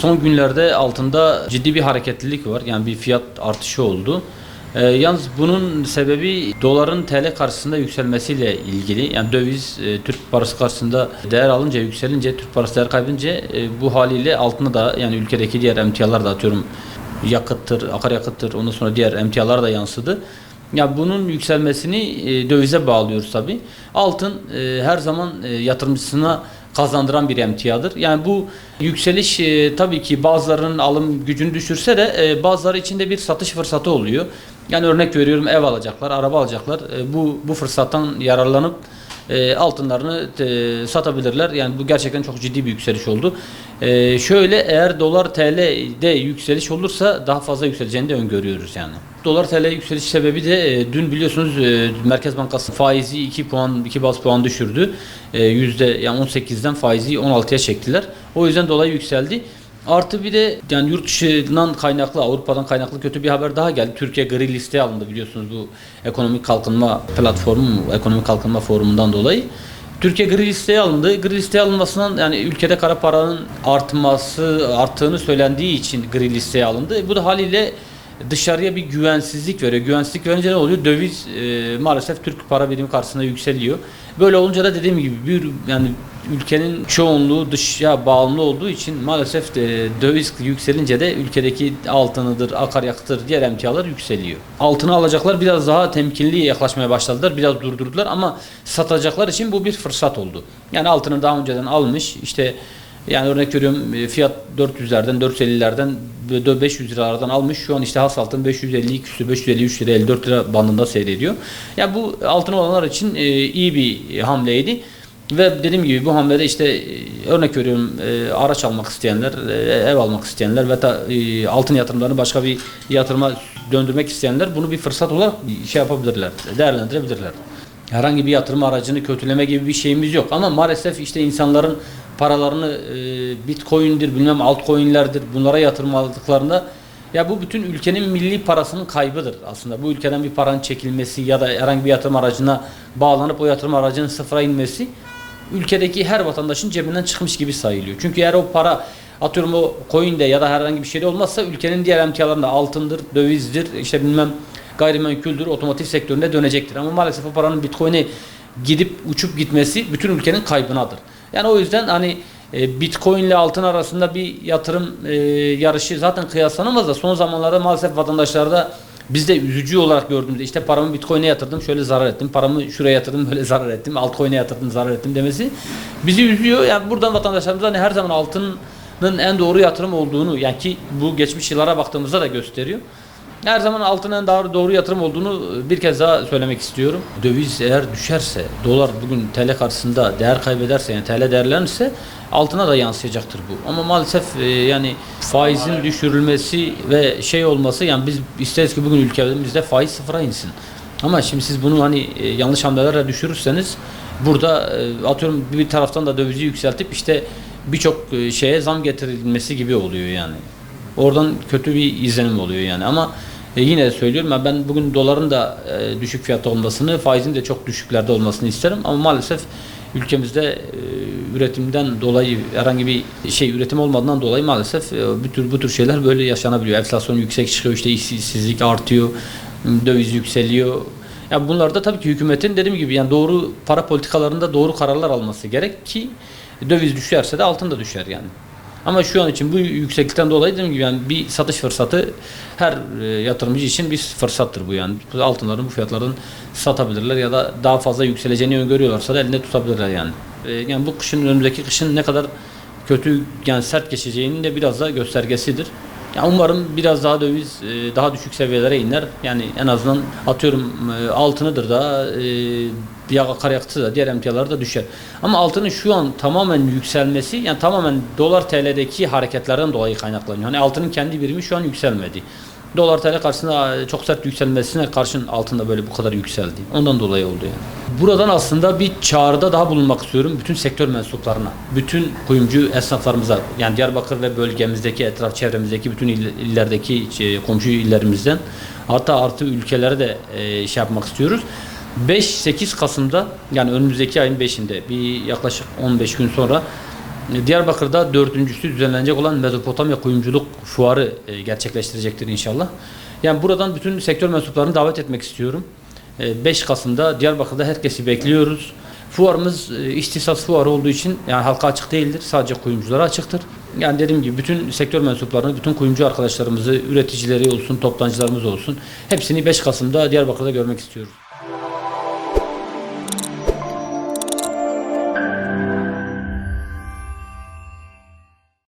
son günlerde altında ciddi bir hareketlilik var. Yani bir fiyat artışı oldu. Yalnız bunun sebebi doların TL karşısında yükselmesiyle ilgili. Yani döviz Türk parası karşısında değer alınca, yükselince, Türk parası değer kaybedince bu haliyle altına da, yani ülkedeki diğer emtialar da, atıyorum yakıttır, akaryakıttır, ondan sonra diğer emtialar da yansıdı. Ya bunun yükselmesini dövize bağlıyoruz tabii. Altın her zaman yatırımcısına kazandıran bir emtiadır. Yani bu yükseliş tabii ki bazılarının alım gücünü düşürse de bazıları için de bir satış fırsatı oluyor. Yani örnek veriyorum, ev alacaklar, araba alacaklar. Bu fırsattan yararlanıp altınlarını satabilirler. Yani bu gerçekten çok ciddi bir yükseliş oldu. Şöyle, eğer dolar TL'de yükseliş olursa daha fazla yükseleceğini de öngörüyoruz yani. Dolar TL yükseliş sebebi de dün biliyorsunuz Merkez Bankası faizi 2 baz puan düşürdü. Yani 18'den faizi 16'ya çektiler. O yüzden dolayı yükseldi. Artı bir de yani yurt dışından kaynaklı, Avrupa'dan kaynaklı kötü bir haber daha geldi. Türkiye gri listeye alındı, biliyorsunuz bu ekonomik kalkınma platformu, ekonomik kalkınma forumundan dolayı. Türkiye gri listeye alındı. Gri listeye alınmasından, yani ülkede kara paranın arttığını söylendiği için gri listeye alındı. Bu da haliyle dışarıya bir güvensizlik veriyor. Güvensizlik verince ne oluyor? Döviz maalesef Türk para birimi karşısında yükseliyor. Böyle olunca da dediğim gibi yani ülkenin çoğunluğu dışa bağımlı olduğu için maalesef döviz yükselince de ülkedeki altınıdır, akaryakıttır, diğer emtialar yükseliyor. Altını alacaklar biraz daha temkinli yaklaşmaya başladılar. Biraz durdurdular ama satacaklar için bu bir fırsat oldu. Yani altını daha önceden almış, işte yani örnek veriyorum, fiyat 400'lerden, 450'lerden, 500 liralardan almış. Şu an işte has altın 550 küsur, 553 lira, 54 lira bandında seyrediyor. Yani bu altın olanlar için iyi bir hamleydi. Ve dediğim gibi bu hamlede işte örnek veriyorum, araç almak isteyenler, ev almak isteyenler ve da altın yatırımlarını başka bir yatırıma döndürmek isteyenler bunu bir fırsat olarak yapabilirler, değerlendirebilirler. Herhangi bir yatırım aracını kötüleme gibi bir şeyimiz yok ama maalesef işte insanların paralarını Bitcoin'dir, bilmem altcoin'lerdir, bunlara yatırım aldıklarında, ya bu bütün ülkenin milli parasının kaybıdır aslında. Bu ülkeden bir paranın çekilmesi ya da herhangi bir yatırım aracına bağlanıp o yatırım aracının sıfıra inmesi ülkedeki her vatandaşın cebinden çıkmış gibi sayılıyor. Çünkü eğer o para, atıyorum o coin'de ya da herhangi bir şeyde olmazsa, ülkenin diğer emtialarında altındır, dövizdir, işte bilmem gayrimenkuldür, otomotiv sektöründe dönecektir. Ama maalesef o paranın Bitcoin'e gidip uçup gitmesi bütün ülkenin kaybınadır. Yani o yüzden hani Bitcoin ile altın arasında bir yatırım yarışı zaten kıyaslanamaz da son zamanlarda maalesef vatandaşlarda, biz de üzücü olarak gördüğümüzde, işte paramı Bitcoin'e yatırdım, şöyle zarar ettim, paramı şuraya yatırdım, böyle zarar ettim, altcoin'e yatırdım, zarar ettim demesi bizi üzüyor. Yani buradan vatandaşlarımıza hani her zaman altının en doğru yatırım olduğunu, yani ki bu geçmiş yıllara baktığımızda da gösteriyor. Her zaman altının en doğru yatırım olduğunu bir kez daha söylemek istiyorum. Döviz eğer düşerse, dolar bugün TL karşısında değer kaybederse, yani TL değerlenirse altına da yansıyacaktır bu. Ama maalesef yani faizin düşürülmesi ve olması, yani biz isteriz ki bugün ülkemizde faiz sıfıra insin. Ama şimdi siz bunu hani yanlış hamlelerle düşürürseniz, burada atıyorum bir taraftan da dövizi yükseltip işte birçok şeye zam getirilmesi gibi oluyor yani. Oradan kötü bir izlenim oluyor yani. Ama yine de söylüyorum, ben bugün doların da düşük fiyatta olmasını, faizin de çok düşüklerde olmasını isterim. Ama maalesef ülkemizde üretimden dolayı, herhangi bir üretim olmadığından dolayı maalesef bu tür şeyler böyle yaşanabiliyor. Enflasyon yüksek çıkıyor, işte işsizlik artıyor, döviz yükseliyor. Ya bunlar da tabii ki hükümetin, dediğim gibi, yani doğru para politikalarında doğru kararlar alması gerek ki döviz düşerse de altın da düşer yani. Ama şu an için bu yükseklikten dolayı, dediğim gibi, yani bir satış fırsatı her yatırımcı için bir fırsattır bu yani. Altınların bu fiyatlardan satabilirler ya da daha fazla yükseleceğini öngörüyorlarsa da elinde tutabilirler yani. Yani bu kışın, önümüzdeki kışın ne kadar kötü, yani sert geçeceğinin de biraz da göstergesidir. Yani umarım biraz daha döviz daha düşük seviyelere iner. Yani en azından atıyorum altınıdır da ya akaryakıtı da, diğer emtiaları da düşer. Ama altının şu an tamamen yükselmesi, yani tamamen dolar TL'deki hareketlerden dolayı kaynaklanıyor. Hani altının kendi birimi şu an yükselmedi. Dolar TL karşısında çok sert yükselmesine karşın altında böyle bu kadar yükseldi. Ondan dolayı oldu yani. Buradan aslında bir çağrıda daha bulunmak istiyorum bütün sektör mensuplarına, bütün kuyumcu esnaflarımıza, yani Diyarbakır ve bölgemizdeki, etraf çevremizdeki bütün illerdeki komşu illerimizden artı ülkelere de yapmak istiyoruz. 5-8 Kasım'da, yani önümüzdeki ayın 5'inde, bir yaklaşık 15 gün sonra Diyarbakır'da dördüncüsü düzenlenecek olan Mezopotamya Kuyumculuk Fuarı gerçekleştirecektir inşallah. Yani buradan bütün sektör mensuplarını davet etmek istiyorum. 5 Kasım'da Diyarbakır'da herkesi bekliyoruz. Fuarımız ihtisas fuarı olduğu için yani halka açık değildir. Sadece kuyumculara açıktır. Yani dediğim gibi bütün sektör mensuplarını, bütün kuyumcu arkadaşlarımızı, üreticileri olsun, toptancılarımız olsun hepsini 5 Kasım'da Diyarbakır'da görmek istiyoruz.